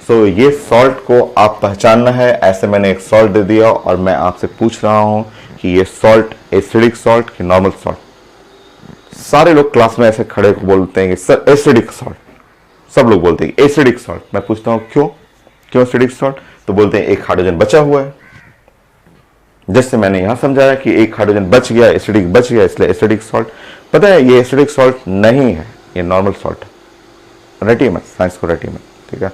S1: सो ये सॉल्ट को आप पहचानना है। ऐसे मैंने एक सॉल्ट दे दिया और मैं आपसे पूछ रहा हूं कि ये सॉल्ट एसिडिक सॉल्ट कि नॉर्मल सॉल्ट। सारे लोग क्लास में ऐसे खड़े बोलते हैं कि सर एसिडिक सॉल्ट, सब लोग बोलते हैं एसिडिक सॉल्ट। मैं पूछता हूं क्यों एसिडिक सॉल्ट? तो बोलते हैं एक हाइड्रोजन बचा हुआ है। जैसे मैंने यहां समझाया कि एक हाइड्रोजन बच गया, एसिडिक बच गया, इसलिए एसिडिक सॉल्ट। पता है ये एसिडिक सॉल्ट नहीं है, ये नॉर्मल सॉल्ट है। रटिए मत, साइंस को रटिए मत, ठीक है।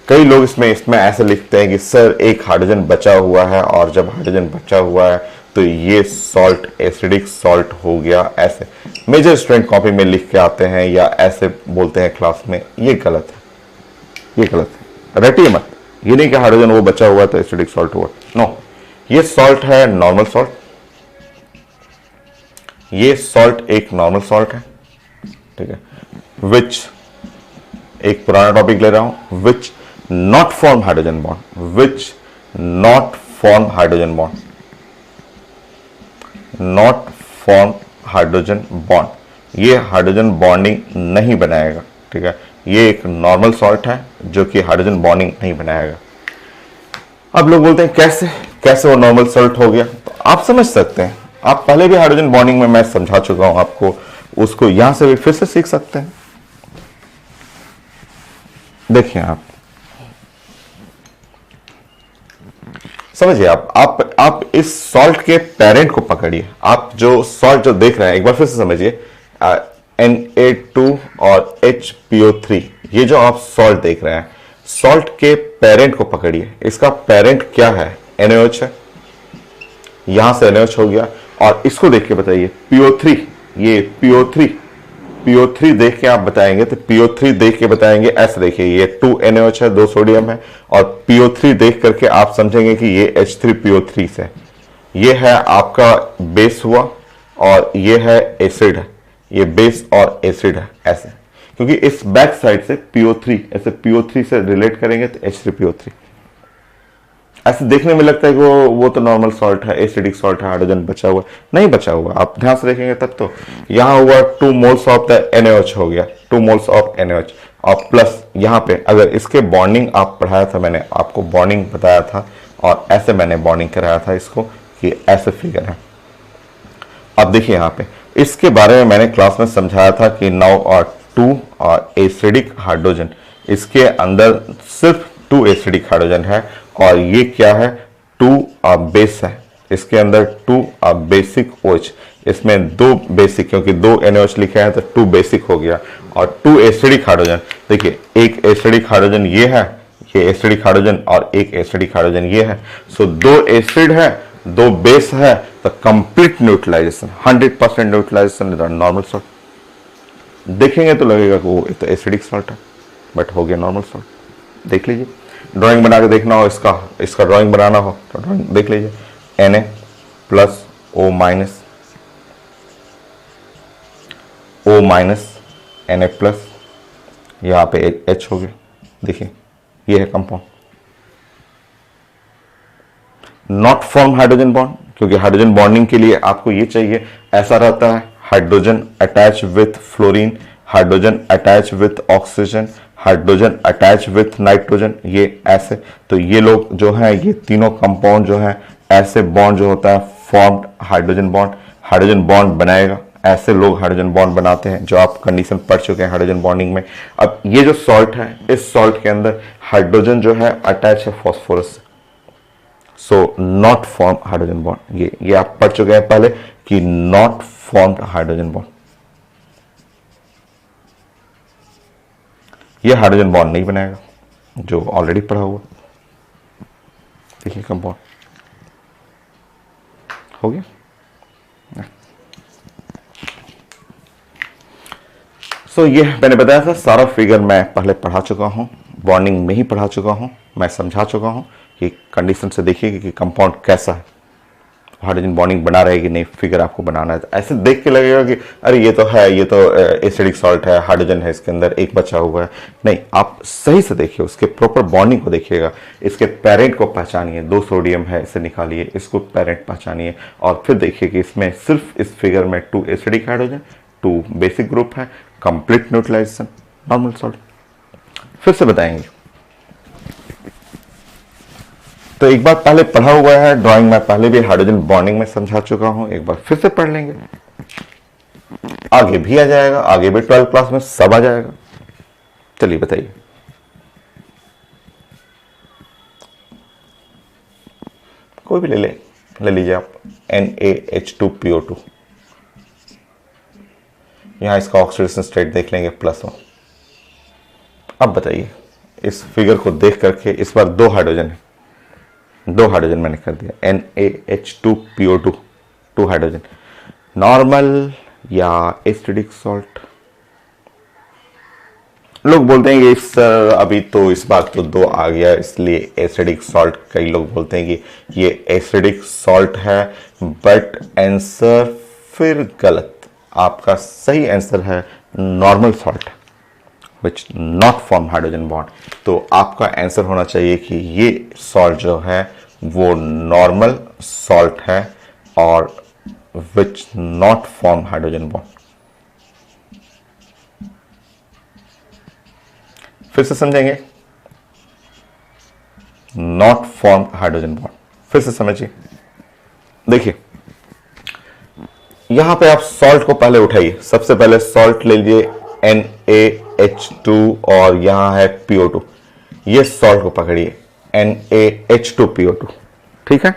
S1: कई लोग इसमें ऐसे लिखते हैं कि सर एक हाइड्रोजन बचा हुआ है, और जब हाइड्रोजन बचा हुआ है तो ये सॉल्ट एसिडिक सॉल्ट हो गया। ऐसे मेजर स्टूडेंट कॉपी में लिख के आते हैं या ऐसे बोलते हैं क्लास में, ये गलत है, ये गलत है। रटिए मत, ये नहीं कि हाइड्रोजन वो बचा हुआ है तो एसिडिक सॉल्ट हुआ, नो। ये सॉल्ट है नॉर्मल सॉल्ट, ये सॉल्ट एक नॉर्मल सॉल्ट है, ठीक है। विच, एक पुराना टॉपिक ले रहा हूं, which not form hydrogen bond, which not form hydrogen bond, not form hydrogen bond, ये हाइड्रोजन बॉन्डिंग नहीं बनाएगा, ठीक है। ये एक नॉर्मल सॉल्ट है जो कि हाइड्रोजन बॉन्डिंग नहीं बनाएगा। अब लोग बोलते हैं कैसे कैसे वो नॉर्मल सॉल्ट हो गया, तो आप समझ सकते हैं, आप पहले भी हाइड्रोजन बॉन्डिंग में मैं समझा चुका हूं आपको, उसको यहां से भी फिर से सीख सकते हैं। देखिए आप समझिए, आप इस सॉल्ट के पेरेंट को पकड़िए। आप जो सॉल्ट जो देख रहे हैं एक बार फिर से समझिए, Na2 और HPO3, ये जो आप सॉल्ट देख रहे हैं, सॉल्ट के पेरेंट को पकड़िए। इसका पेरेंट क्या है? NaOH है, यहां से NaOH हो गया। और इसको देख के बताइए PO3, ये PO3 देख के आप बताएंगे, तो PO3 देख के बताएंगे ऐसे, देखिए ये 2 NaOH है, 2 सोडियम है, और PO3 देख करके आप समझेंगे कि ये H3PO3 से, ये है आपका बेस हुआ और ये है एसिड है, ये बेस और एसिड है ऐसे, क्योंकि इस बैक साइड से PO3 ऐसे PO3 से रिलेट करेंगे तो H3PO3 ऐसे देखने में लगता है कि वो तो नॉर्मल सॉल्ट है, एसिडिक सॉल्ट है, हाइड्रोजन बचा हुआ नहीं बचा हुआ, आप ध्यान से देखेंगे तब तो। यहां हुआ 2 मोल्स ऑफ द NaOH हो गया, 2 मोल्स ऑफ NaOH, और प्लस यहां पे अगर इसके बॉन्डिंग आप पढ़ाया था, मैंने आपको बॉन्डिंग बताया था और ऐसे मैंने बॉन्डिंग कराया था इसको कि ऐसे फिगर है। अब देखिए यहां पे इसके बारे में मैंने क्लास में समझाया था कि नाउ और 2 और एसिडिक हाइड्रोजन, इसके अंदर सिर्फ 2 एसिडिक हाइड्रोजन है, और ये क्या है? 2 बेस है, इसके अंदर 2 बेसिक OH, इसमें 2 बेसिक, क्योंकि 2 NaOH लिखा है तो 2 बेसिक हो गया, और 2 एसिडिक हाइड्रोजन। देखिए एक एसिडिक हाइड्रोजन ये है, ये एसिडिक हाइड्रोजन, और एक एसिडिक हाइड्रोजन ये है। सो 2 एसिड है, 2 बेस है, तो complete neutralisation, 100% neutralisation is normal salt. देखेंगे तो लगेगा कि वो तो एसिडिक सॉल्ट है, बट हो गया नॉर्मल सॉल्ट। देख लीजिए, ड्राइंग बना के देखना हो, इसका ड्राइंग बनाना हो तो ड्राइंग देख लीजिए, Na plus O minus, O minus Na plus, यहाँ पे एक H हो गया। देखिए ये है compound, not form hydrogen bond, क्योंकि हाइड्रोजन बॉन्डिंग के लिए आपको ये चाहिए, ऐसा रहता है, hydrogen attach with fluorine, hydrogen attach with oxygen, hydrogen attach with nitrogen, ये ऐसे। तो ये लोग जो हैं, ये तीनों कंपाउंड जो हैं, ऐसे बॉन्ड जो होता है फॉर्म्ड हाइड्रोजन बॉन्ड बनाएगा। ऐसे लोग हाइड्रोजन बॉन्ड बनाते हैं, जो आप कंडीशन पढ़ चुके हैं हाइड्रोजन बॉन्डिंग में। अब ये जो सॉल्ट है, इस सॉल्ट के अंदर हाइड्रोजन जो है अटैच है फॉस्फोरस से, so not form hydrogen bond. ये आप पढ़ चुके हैं पहले कि नॉट फॉर्म्ड हाइड्रोजन बॉन्ड, ये हाइड्रोजन बॉन्ड नहीं बनाएगा, जो ऑलरेडी पढ़ा हुआ। देखिए कंपाउंड हो गया। सो ये मैंने बताया था, सारा फिगर मैं पहले पढ़ा चुका हूं, बॉन्डिंग में ही पढ़ा चुका हूं, मैं समझा चुका हूं कि कंडीशन से देखिए कि कंपाउंड कैसा है, हाइड्रोजन बॉन्डिंग बना रहेगी नहीं, फिगर आपको बनाना है। तो ऐसे देख के लगेगा कि अरे ये तो है, ये तो एसिडिक सॉल्ट है, हाइड्रोजन है इसके अंदर, एक बचा हुआ है। नहीं, आप सही से देखिए, उसके प्रॉपर बॉन्डिंग को देखिएगा, इसके पेरेंट को पहचानिए, 2 सोडियम है इसे निकालिए, इसको पेरेंट पहचानिए, और फिर देखिए कि इसमें सिर्फ इस फिगर में 2 एसिडिक हाइड्रोजन, 2 बेसिक ग्रुप है, कंप्लीट न्यूट्रलाइजेशन, नॉर्मल सॉल्ट। फिर से बताएंगे, तो एक बार पहले पढ़ा हुआ है, ड्राइंग में पहले भी हाइड्रोजन बॉन्डिंग में समझा चुका हूं, एक बार फिर से पढ़ लेंगे, आगे भी आ जाएगा, आगे भी 12th क्लास में सब आ जाएगा। चलिए बताइए, कोई भी ले लीजिए आप, NaH2PO2, यहां इसका ऑक्सीडेशन स्टेट देख लेंगे +1। अब बताइए, इस फिगर को देख करके, इस बार 2 हाइड्रोजन है, 2 हाइड्रोजन मैंने कर दिया, NaH2PO2, 2 हाइड्रोजन, नॉर्मल या एसिडिक सॉल्ट। लोग बोलते हैं कि सर अभी तो इस बार तो 2 आ गया इसलिए एसिडिक सॉल्ट, कई लोग बोलते हैं कि ये एसिडिक सॉल्ट है, बट आंसर फिर गलत। आपका सही आंसर है normal salt, which not form hydrogen bond. तो आपका आंसर होना चाहिए कि ये सॉल्ट जो है वो नॉर्मल सॉल्ट है और which not form hydrogen bond. फिर से समझेंगे, नॉट फॉर्म हाइड्रोजन बॉन्ड। फिर से समझिए, देखिए यहां पे आप सॉल्ट को पहले उठाइए, सबसे पहले सॉल्ट ले लीजिए NaH2 और यहां है PO2, ये सॉल्ट को पकड़िए NaH2PO2, ठीक है।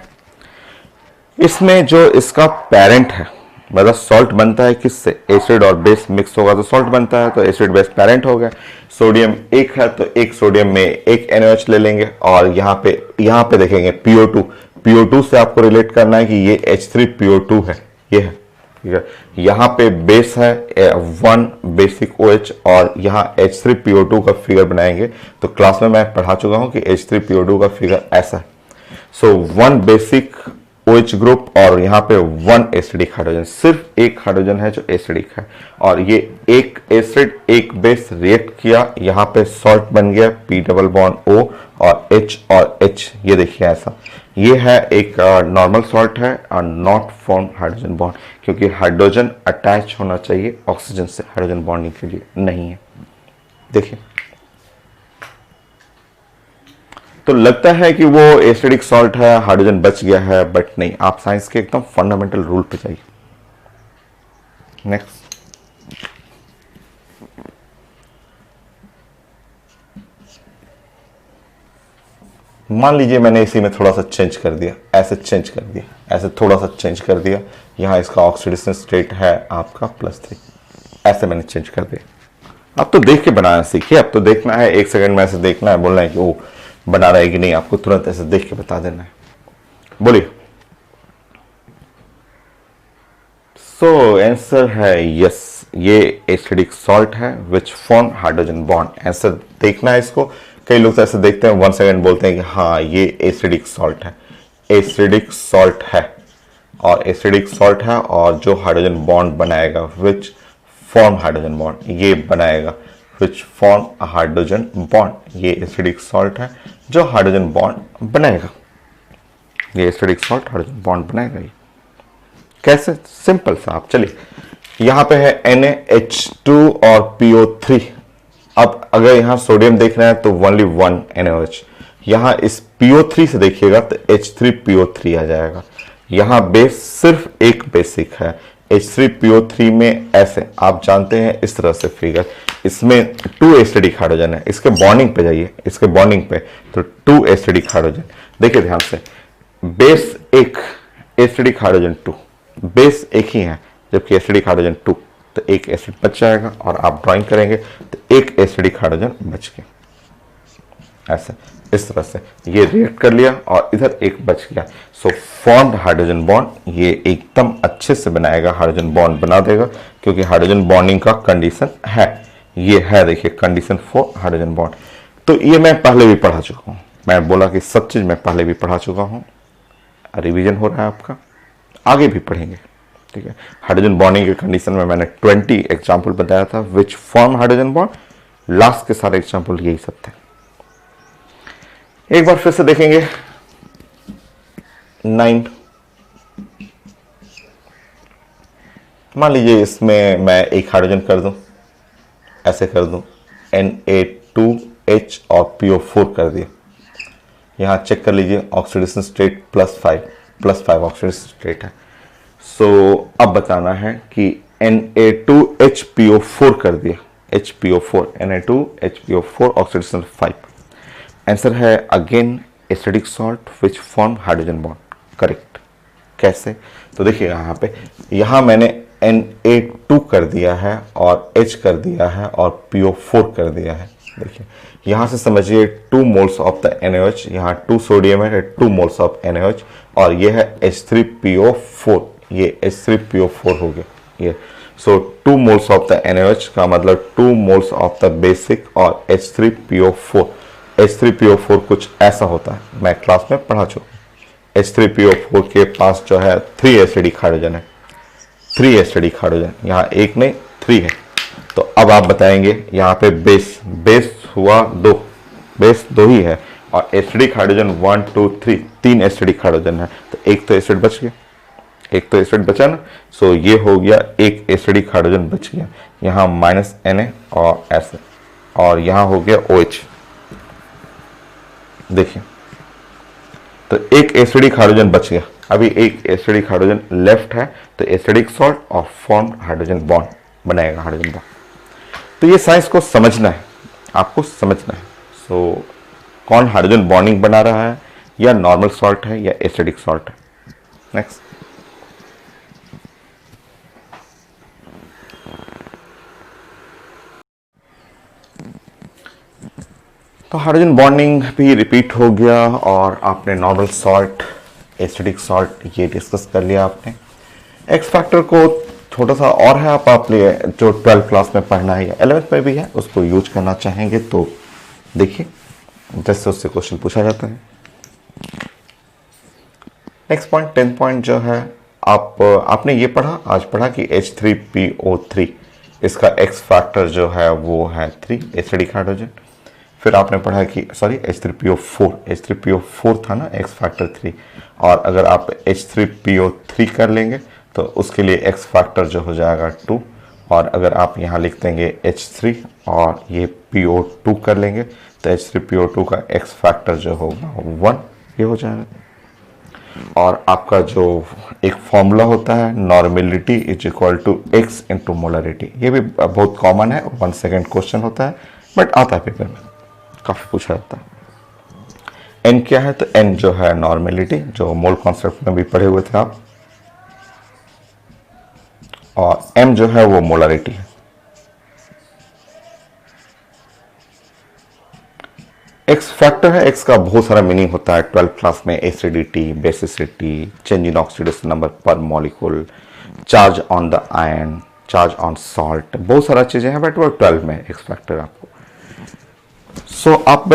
S1: इसमें जो इसका पेरेंट है, मतलब सॉल्ट बनता है किससे, एसिड और बेस मिक्स होगा तो सॉल्ट बनता है, तो एसिड बेस पेरेंट हो गया। सोडियम एक है तो एक सोडियम में एक NaOH ले लेंगे और यहाँ पे देखेंगे PO2 से आपको रिलेट करना है कि ये H3PO2 है, ये है, ठीक है। यहाँ पे बेस है 1 बेसिक OH और यहाँ H3PO2 का फिगर बनाएंगे, तो क्लास में मैं पढ़ा चुका हूं कि H3PO2 का फिगर ऐसा है। सो 1 बेसिक OH ग्रुप और यहाँ पे 1 एसिडिक हाइड्रोजन, सिर्फ एक हाइड्रोजन है जो एसिडिक है, और ये एक एसिड एक बेस रिएक्ट किया, यहाँ पे सॉल्ट बन गया P डबल बॉन्ड O और H, ये देखिए ऐसा, ये है एक नॉर्मल सॉल्ट है और नॉट फॉर्म हाइड्रोजन बॉन्ड, क्योंकि हाइड्रोजन अटैच होना चाहिए ऑक्सीजन से, हाइड्रोजन बॉन्डिंग के लिए नहीं है। देखिए तो लगता है कि वो एसिडिक सॉल्ट है, हाइड्रोजन बच गया है, बट नहीं, आप साइंस के एकदम फंडामेंटल रूल पे जाइए। नेक्स्ट, मान लीजिए मैंने इसी में थोड़ा सा चेंज कर दिया, ऐसे चेंज कर दिया, ऐसे थोड़ा सा चेंज कर दिया, यहां इसका ऑक्सीडेशन स्टेट है आपका +3, ऐसे मैंने चेंज कर दिया। अब तो देख के बनाना सीखिए, अब तो देखना है, 1 सेकंड में ऐसे देखना है, बोलना है कि वो बना रहा है कि नहीं, आपको तुरंत ऐसे देख के बता देना है। बोलिए। सो आंसर है यस, ये एसिडिक सॉल्ट है which form hydrogen bond. Answer देखना है इसको, कई लोग ऐसे देखते हैं 1 सेकंड बोलते हैं कि हाँ ये एसिडिक सॉल्ट है, एसिडिक सॉल्ट है, और एसिडिक सॉल्ट है और जो हाइड्रोजन बॉन्ड बनाएगा विच फॉर्म हाइड्रोजन बॉन्ड, ये बनाएगा विच फॉर्म हाइड्रोजन बॉन्ड, ये एसिडिक सॉल्ट है जो हाइड्रोजन बॉन्ड बनाएगा, ये एसिडिक सॉल्ट हाइड्रोजन बॉन्ड बनाएगा। ये कैसे, सिंपल सा, आप चलिए, यहां पे है NaH2 और PO3। अब अगर यहां सोडियम देख रहे हैं तो ओनली 1 NaOH, यहां इस PO3 से देखिएगा तो H3PO3 आ जाएगा। यहां बेस सिर्फ एक बेसिक है, H3PO3 में ऐसे आप जानते हैं इस तरह से फिगर, इसमें 2 एसिडिक हाइड्रोजन है, इसके बॉन्डिंग पे जाइए, इसके बॉन्डिंग पे तो 2 एसिडिक हाइड्रोजन, देखिए ध्यान से, बेस एक, एसिडिक हाइड्रोजन 2, बेस एक ही है, जबकि एसिडिक हाइड्रोजन 2, तो एक एसिड बच जाएगा, और आप ड्राइंग करेंगे तो एक एसिडिक हाइड्रोजन बच गया, ऐसे इस तरह से ये रिएक्ट कर लिया और इधर एक बच गया। सो फॉर्म्ड हाइड्रोजन बॉन्ड, ये एकदम अच्छे से बनाएगा, हाइड्रोजन बॉन्ड बना देगा, क्योंकि हाइड्रोजन बॉन्डिंग का कंडीशन है, ये है, देखिए कंडीशन फॉर हाइड्रोजन बॉन्ड। तो ये मैं पहले भी पढ़ा चुका हूं, मैं बोला कि सब चीज मैं पहले भी पढ़ा चुका हूं, रिवीजन हो रहा है आपका, आगे भी पढ़ेंगे, ठीक है। हाइड्रोजन बॉन्डिंग के कंडीशन में मैंने 20 एग्जाम्पल बताया था which form hydrogen bond, last के सारे एग्जाम्पल यही सब थे। एक बार फिर से देखेंगे 9, मान लीजिए इसमें मैं एक हाइड्रोजन कर दूं, ऐसे कर दूं, Na2H और PO4 कर दिया, यहां चेक कर लीजिए ऑक्सीडेशन स्टेट +5 ऑक्सीडेशन स्टेट है। सो अब बताना है कि Na2HPO4 कर दिया, HPO4, Na2HPO4 ऑक्सीडेशन 5। आंसर है again acidic salt which form hydrogen bond, correct. कैसे, तो देखिए यहाँ पे, यहाँ मैंने Na2 कर दिया है और H कर दिया है और PO4 कर दिया है, देखिए यहाँ से समझिए 2 मोल्स ऑफ द NaOH, यहाँ 2 सोडियम है, 2 मोल्स ऑफ NaOH, और ये है H3PO4, ये H3PO4 हो गया ये। सो 2 मोल्स ऑफ द NaOH का मतलब 2 मोल्स ऑफ द बेसिक और H3PO4, H3PO4 कुछ ऐसा होता है, मैं क्लास में पढ़ा चुका। H3PO4 के पास जो है 3 एसिडिक हाइड्रोजन है, 3 एसिडिक हाइड्रोजन, यहाँ एक नहीं 3 है। तो अब आप बताएंगे यहाँ पे बेस हुआ 2, बेस 2 ही है, और एसिडिक हाइड्रोजन 1 2 3, 3 एसिडिक हाइड्रोजन है, तो एक तो एसिड बच गया, एक तो एसिड बचा ना। सो ये हो गया एक एसिडिक हाइड्रोजन बच गया, यहाँ -Na और ऐसे और यहां हो गया OH। देखिए, तो एक एसिडिक हाइड्रोजन बच गया, अभी एक एसिडिक हाइड्रोजन लेफ्ट है, तो एसिडिक सॉल्ट और फॉर्म हाइड्रोजन बॉन्ड बनाएगा, हाइड्रोजन बॉन्ड। तो ये साइंस को समझना है, आपको समझना है। सो कौन हाइड्रोजन बॉन्डिंग बना रहा है, या नॉर्मल सॉल्ट है या एसिडिक सॉल्ट है। नेक्स्ट, तो हाइड्रोजन बॉन्डिंग भी रिपीट हो गया, और आपने नॉर्मल सॉल्ट, एसिडिक सॉल्ट ये डिस्कस कर लिया आपने। एक्स फैक्टर को छोटा सा और है, आप लिए जो 12th क्लास में पढ़ना है या 11th में भी है, उसको यूज करना चाहेंगे तो देखिए, जैसे उससे क्वेश्चन पूछा जाता है। नेक्स्ट पॉइंट, 10th पॉइंट जो है, आपने ये पढ़ा, आज पढ़ा कि H3PO3 इसका एक्स फैक्टर जो है वो है 3, एसिडिक हाइड्रोजन। फिर आपने पढ़ा कि सॉरी H3PO4 था ना एक्स फैक्टर 3, और अगर आप H3PO3 कर लेंगे तो उसके लिए एक्स फैक्टर जो हो जाएगा 2, और अगर आप यहाँ लिख देंगे H3 और ये PO2 कर लेंगे तो H3PO2 का एक्स फैक्टर जो होगा 1, ये हो जाएगा। और आपका जो एक फॉर्मूला होता है, normality is equal to x into molarity, ये भी बहुत कॉमन है, 1 सेकेंड क्वेश्चन होता है, बट आता है पेपर में, काफ़ी पूछा जाता है। एन क्या है, तो एन जो है नॉर्मेलिटी, जो मोल कॉन्सेप्ट में भी पढ़े हुए थे आप, और एम जो है वो मोलरिटी है। एक्स फैक्टर है, एक्स का बहुत सारा मीनिंग होता है 12th क्लास में, acidity, basicity, change in oxidation number पर molecule, charge on the ion, charge on salt, बहुत सारा चीजें हैं, बट वो 12 में एक्स फैक्टर आपको। सो आप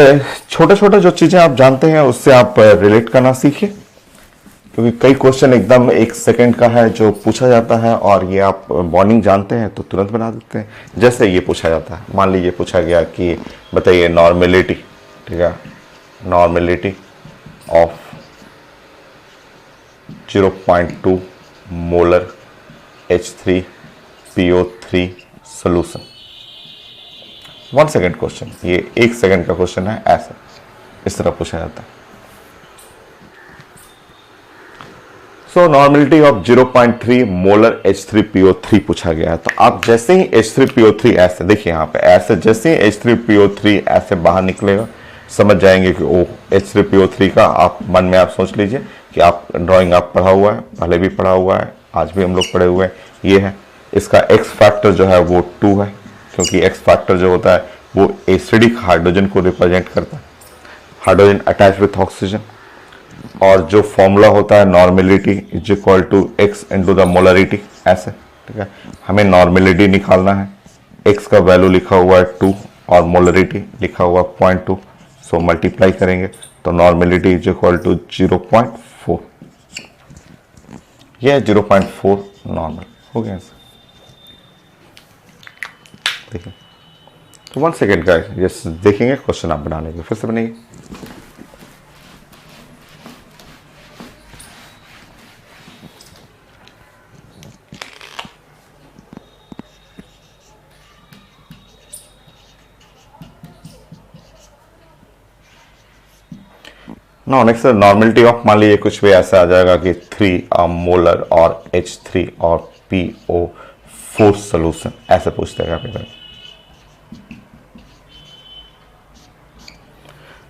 S1: छोटा छोटा जो चीजें आप जानते हैं उससे आप रिलेट करना सीखिए, क्योंकि कई क्वेश्चन एकदम 1 सेकेंड का है जो पूछा जाता है, और ये आप बॉन्डिंग जानते हैं तो तुरंत बना देते हैं। जैसे ये पूछा जाता है, मान लीजिए पूछा गया कि बताइए नॉर्मेलिटी, ठीक है, normality of 0.2 molar H3PO3 solution. 1 second question, ये 1 सेकेंड का क्वेश्चन है, ऐसा इस तरह पूछा जाता है। सो नॉर्मेलिटी ऑफ 0.3 मोलर H3PO3 पूछा गया है, तो आप जैसे ही H3PO3 ऐसे देखिए, यहाँ पे ऐसे जैसे ही H3PO3 ऐसे बाहर निकलेगा, समझ जाएंगे कि ओ H3PO3 का, आप मन में आप सोच लीजिए कि आप ड्राइंग आप पढ़ा हुआ है, पहले भी पढ़ा हुआ है, आज भी हम लोग पढ़े हुए हैं, ये है। इसका एक्स फैक्टर जो है वो 2 है, क्योंकि एक्स फैक्टर जो होता है वो एसिडिक हाइड्रोजन को रिप्रेजेंट करता है, हाइड्रोजन अटैच विथ ऑक्सीजन। और जो फॉर्मूला होता है normality is equal to x into the molarity, ऐसे, ठीक है। हमें नॉर्मेलिटी निकालना है, एक्स का वैल्यू लिखा हुआ है 2 और मोलरिटी लिखा हुआ 0.2, सो मल्टीप्लाई करेंगे तो नॉर्मेलिटी इज इक्वल टू 0.4, यह 0.4 नॉर्मल हो गया। देखिए, तो 1 सेकेंड का यस देखेंगे, क्वेश्चन आप बना लेंगे, फिर से बनेगी। नो नेक्स्ट नॉर्मेलिटी ऑफ, मान लीजिए कुछ भी ऐसा आ जाएगा कि 3 मोलर और H3 और PO4 सोल्यूशन, ऐसे पूछते हैं paper.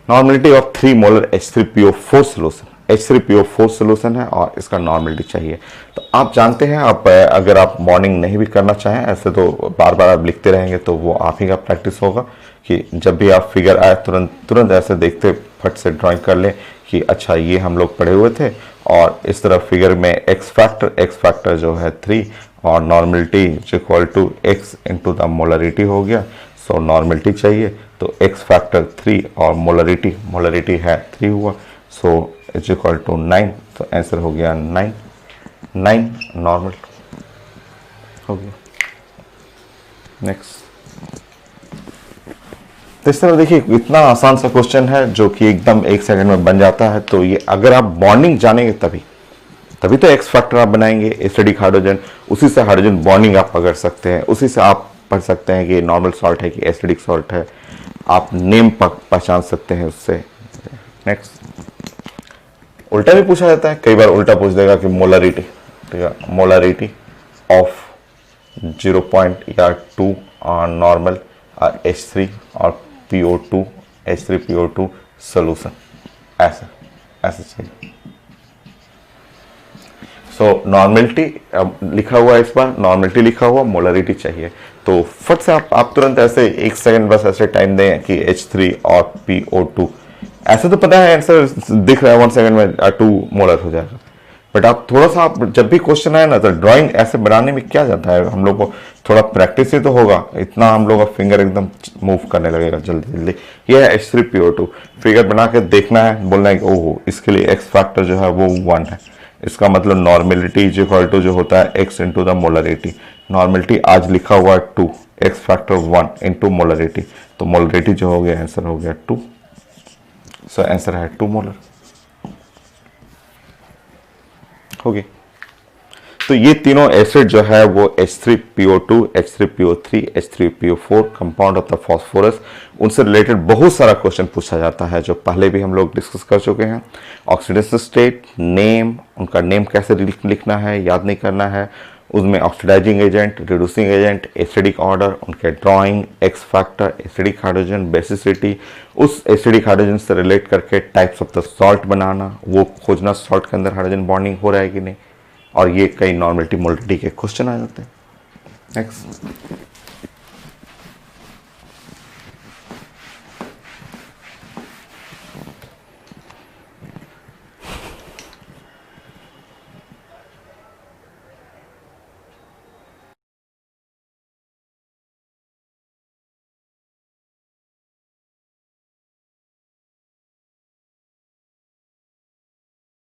S1: Normality of 3 molar H3PO4 solution, H3PO4 solution है और इसका नॉर्मेलिटी चाहिए। तो आप जानते हैं, आप अगर आप मॉर्निंग नहीं भी करना चाहें, ऐसे तो बार बार आप लिखते रहेंगे तो वो आप ही का प्रैक्टिस होगा कि जब भी आप फिगर आए तुरंत ऐसे देखते फट से ड्राइंग कर लें कि अच्छा ये हम लोग पढ़े हुए थे, और इस तरह फिगर में एक्स फैक्टर जो है 3 और normality equal to x into the molarity हो गया। सो नॉर्मेलिटी चाहिए तो एक्स फैक्टर 3 और मोलरिटी है 3 हुआ, सो इज इक्वल टू 9, तो आंसर हो गया 9 नॉर्मल हो गया। नेक्स्ट, तो इस तरह देखिए, इतना आसान सा क्वेश्चन है जो कि एकदम 1 सेकंड में बन जाता है। तो ये अगर आप बॉन्डिंग जानेंगे तभी तो एक्स फैक्टर आप बनाएंगे, एसिडिक हाइड्रोजन, उसी से हाइड्रोजन बॉन्डिंग आप कर सकते हैं, उसी से आप पढ़ सकते हैं कि ये नॉर्मल सॉल्ट है कि एसिडिक सॉल्ट है, आप नेम पहचान सकते हैं उससे। नेक्स्ट, उल्टा भी पूछा जाता है, कई बार उल्टा पूछ देगा कि मोलरिटी, ठीक है, मोलरिटी ऑफ 0 या 2 नॉर्मल H3 और PO2 H3PO2 सोल्यूशन, ऐसा ऐसा चाहिए। सो नॉर्मलिटी लिखा हुआ है, इस बार नॉर्मलिटी लिखा हुआ, मोलरिटी चाहिए। तो फट से आप तुरंत ऐसे 1 सेकंड बस ऐसे टाइम दें कि H3 और PO2, ऐसे तो पता है आंसर दिख रहा है 1 सेकंड में 2 मोलर हो जाएगा, बट आप थोड़ा सा, आप जब भी क्वेश्चन आए ना तो ड्राइंग ऐसे बनाने में क्या जाता है, हम लोग को थोड़ा प्रैक्टिस ही तो होगा, इतना हम लोग का फिंगर एकदम मूव करने लगेगा जल्दी जल्दी। ये है H3PO2, फिगर बना के देखना है, बोलना है कि ओहो इसके लिए एक्स फैक्टर जो है वो 1 है, इसका मतलब नॉर्मेलिटी इज इक्वल टू जो होता है x into the molarity. Normality आज लिखा हुआ है 2, एक्स फैक्टर 1 इंटू मोलरिटी, तो मोलरिटी जो हो गया आंसर हो गया 2। सो आंसर है 2 मोलर, हो गया। तो ये तीनों एसिड जो है वो H3PO2, H3PO3, H3PO4 compound of the phosphorus, उनसे रिलेटेड बहुत सारा क्वेश्चन पूछा जाता है जो पहले भी हम लोग डिस्कस कर चुके हैं। ऑक्सीडेशन स्टेट, नेम, उनका नेम कैसे लिखना है, याद नहीं करना है, उसमें oxidizing agent, reducing agent, acidic order, उनके drawing, X factor, acidic hydrogen, basicity, उस एसिडिक हाइड्रोजन से रिलेट करके टाइप्स ऑफ द सॉल्ट बनाना, वो खोजना सॉल्ट के अंदर हाइड्रोजन बॉन्डिंग हो रहा है कि नहीं, और ये कई नॉर्मलिटी मोलरिटी के क्वेश्चन आ जाते हैं। नेक्स्ट,